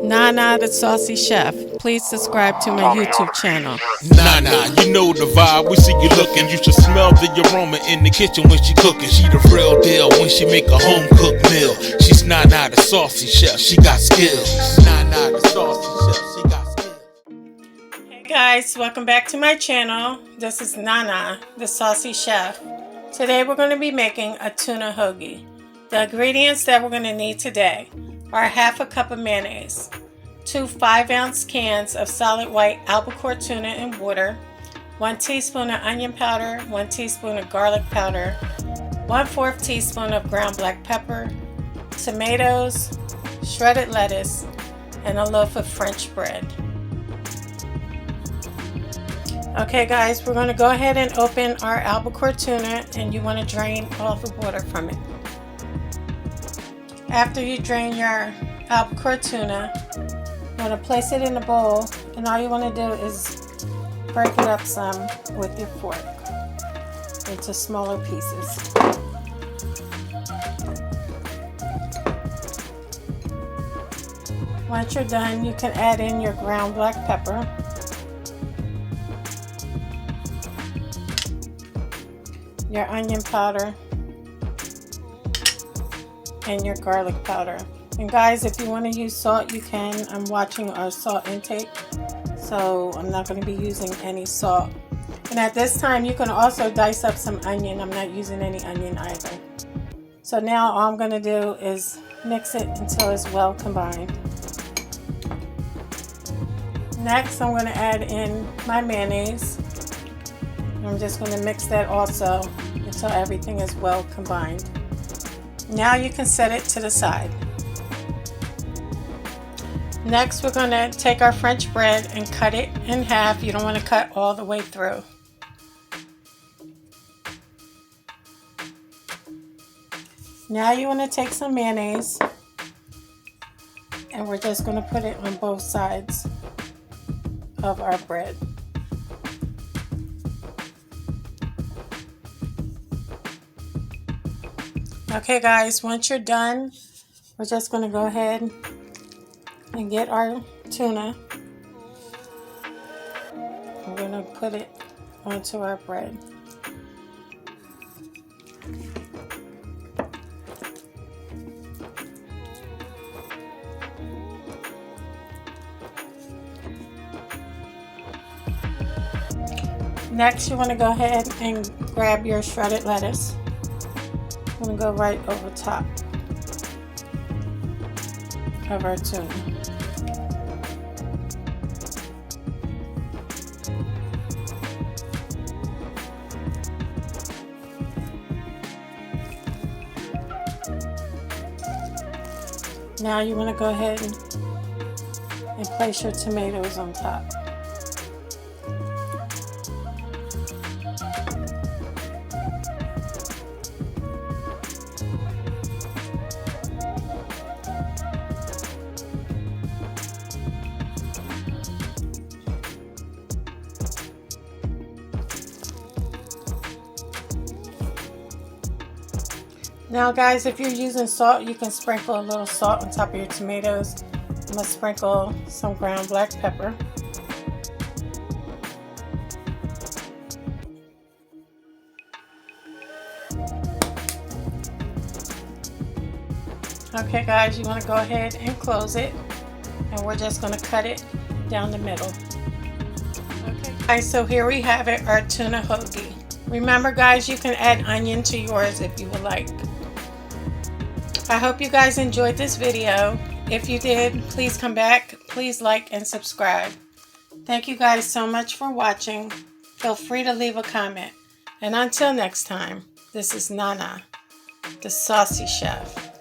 Nana the Saucy Chef. Please subscribe to my YouTube channel. Nana, you know the vibe, we see you looking. You should smell the aroma in the kitchen when she cooking. She the real deal when she make a home cooked meal. She's Nana the Saucy Chef, she got skills. Nana the Saucy Chef, she got skills. Hey guys, welcome back to my channel. This is Nana the Saucy Chef. Today we're going to be making a tuna hoagie. The ingredients that we're going to need today are half a cup of mayonnaise, 2 5-ounce cans of solid white albacore tuna in water, 1 teaspoon of onion powder, 1 teaspoon of garlic powder, 1/4 teaspoon of ground black pepper, tomatoes, shredded lettuce, and a loaf of French bread. Okay guys, we're going to go ahead and open our albacore tuna, and you want to drain all the water from it. After you drain your albacore tuna, you want to place it in a bowl, and all you want to do is break it up some with your fork into smaller pieces. Once you're done, you can add in your ground black pepper, your onion powder, and your garlic powder. And guys, if you want to use salt, you can. I'm watching our salt intake, so I'm not going to be using any salt. And at this time, you can also dice up some onion. I'm not using any onion either. So now all I'm going to do is mix it until it's well combined. Next, I'm going to add in my mayonnaise. I'm just going to mix that also until everything is well combined. Now you can set it to the side. Next, we're going to take our French bread and cut it in half. You don't want to cut all the way through. Now you want to take some mayonnaise, and we're just going to put it on both sides of our bread. Okay guys, once you're done, we're just going to go ahead and get our tuna. We're going to put it onto our bread. Next, you want to go ahead and grab your shredded lettuce. I'm going to go right over top of our tuna. Now you want to go ahead and place your tomatoes on top. Now guys, if you're using salt, you can sprinkle a little salt on top of your tomatoes. I'm going to sprinkle some ground black pepper. Okay guys, you want to go ahead and close it, and we're just going to cut it down the middle. Okay guys, so here we have it, our tuna hoagie. Remember guys, you can add onion to yours if you would like. I hope you guys enjoyed this video. If you did, please come back. Please like and subscribe. Thank you guys so much for watching. Feel free to leave a comment. And until next time, this is Nana, the Saucy Chef.